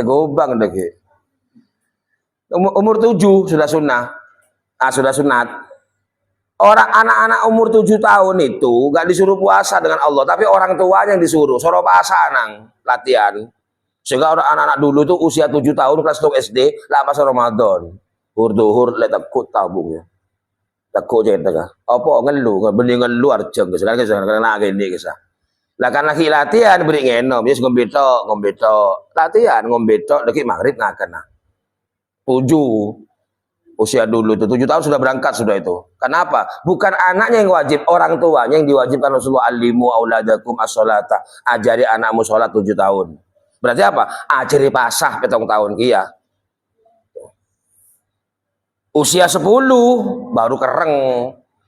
Gobang lagi. Umur 7 sudah sunnah. Sudah sunat. Orang anak-anak umur 7 tahun itu gak disuruh puasa dengan Allah, tapi orang tuanya yang disuruh. Suruh puasa nang latihan. Sehingga orang anak-anak dulu tuh usia 7 tahun kelas 1 SD lah masa Ramadan. Duhur lek takut tabung ya. Takut je tega. Apa ngelu, bening ngelu arjeng guys. Kan gini guys. Lah kan lagi latihan beri ngenom, yes ngombetok. Latihan ngombetok deki maghrib ngakan nah. 7 usia dulu itu 7 tahun sudah berangkat sudah itu. Kenapa? Bukan anaknya yang wajib, orang tuanya yang diwajibkan Rasulullah alimu auladakum as-sholata. Ajari anakmu sholat 7 tahun. Berarti apa? Ajari pasah 7 tahun kia. Usia 10 baru kereng.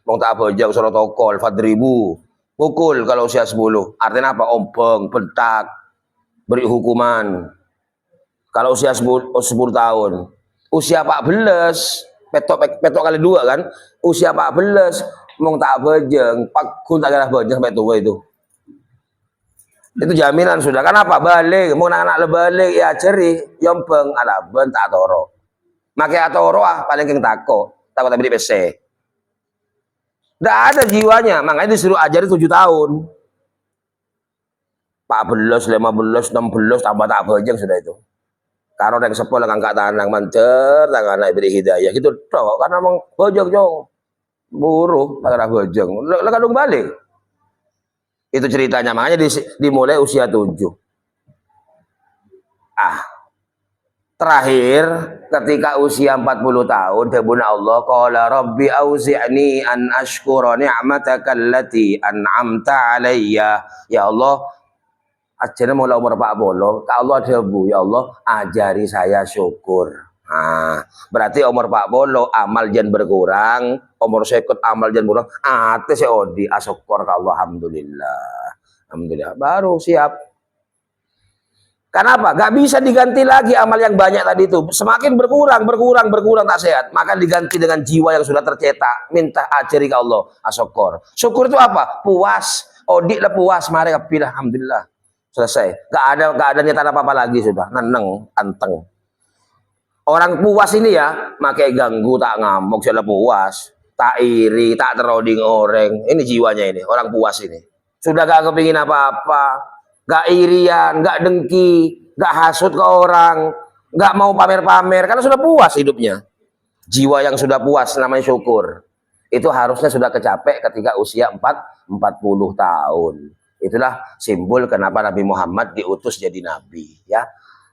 Mau tak apa jauh solo tokol fadribu. Pukul kalau usia 10. Artinya apa? Ompeng, bentak, beri hukuman. Kalau usia 10 tahun. Usia 14, petok kali 2 kan. Usia 14 mong tak bejeng, pakun tak kalah bejeng sampai tua itu. Itu jaminan sudah. Kenapa? Balik, mau anak balik ya ceri, yompeng ala ben tak toro. Make atoro paling keng takut beli PC. Nggak ada jiwanya, makanya disuruh ajari 7 tahun. 14, 15, 16 tambah tak bejeng sudah itu. Karo yang sepol ngangkat tanang mancer, tangan naik beri hidayah gitu toh, karena emang bojong jong buruh karena bojong, lekadung balik. Itu ceritanya, makanya dimulai usia 7. Terakhir ketika usia 40 tahun debuna Allah qala rabbi auzi'ni an ashkura ni'mataka allati an'amta alayya. Ya Allah, ajarnya mulai umur 40, ka Allah debu, ya Allah ajari saya syukur. Berarti umur 40 amal jan berkurang, umur 50 amal jan berkurang, ate seodi asyukur ka Allah, alhamdulillah baru siap. Kenapa? Gak bisa diganti lagi amal yang banyak tadi itu. Semakin berkurang tak sehat. Maka diganti dengan jiwa yang sudah tercetak. Minta ajari ke Allah. Asyukur. Syukur itu apa? Puas. Odik lah puas. Mari kapilah. Alhamdulillah. Selesai. Gak ada nyata apa-apa lagi sudah. Neneng. Anteng. Orang puas ini ya. Makai ganggu tak ngamuk. Sudah puas. Tak iri. Tak teroding orang. Ini jiwanya ini. Orang puas ini. Sudah gak kepingin apa-apa. Gak irian, gak dengki, gak hasut ke orang, gak mau pamer-pamer, karena sudah puas hidupnya. Jiwa yang sudah puas namanya syukur. Itu harusnya sudah kecapek ketika usia 40 tahun. Itulah simbol kenapa Nabi Muhammad diutus jadi nabi, ya.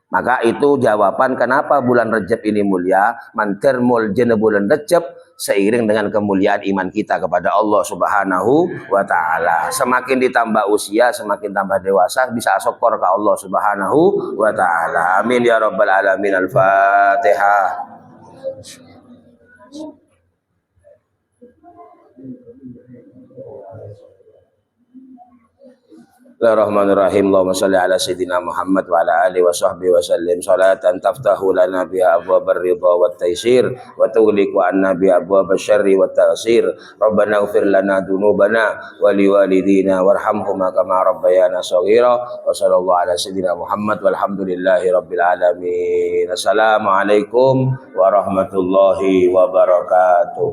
Maka itu jawaban kenapa bulan Recep ini mulia. Manter muljana bulan Recep seiring dengan kemuliaan iman kita kepada Allah Subhanahu wa taala. Semakin ditambah usia, semakin tambah dewasa, bisa syukur ke Allah Subhanahu wa taala. Amin ya rabbal alamin. Al-Fatihah. Bismillahirrahmanirrahim. Allahumma salli ala sayyidina Muhammad wa ala alihi wa sahbihi wa sallim salatan taftahu lana biha abwabal ridha wat taysir wa tughliqu anna biha abwabasy syarri wat ta'sir. Rabbana ighfir lana dzunubana wa liwalidina warhamhuma kama rabbayana shaghira. Wa sallallahu ala sayyidina Muhammad walhamdulillahi rabbil alamin. Assalamualaikum warahmatullahi wabarakatuh.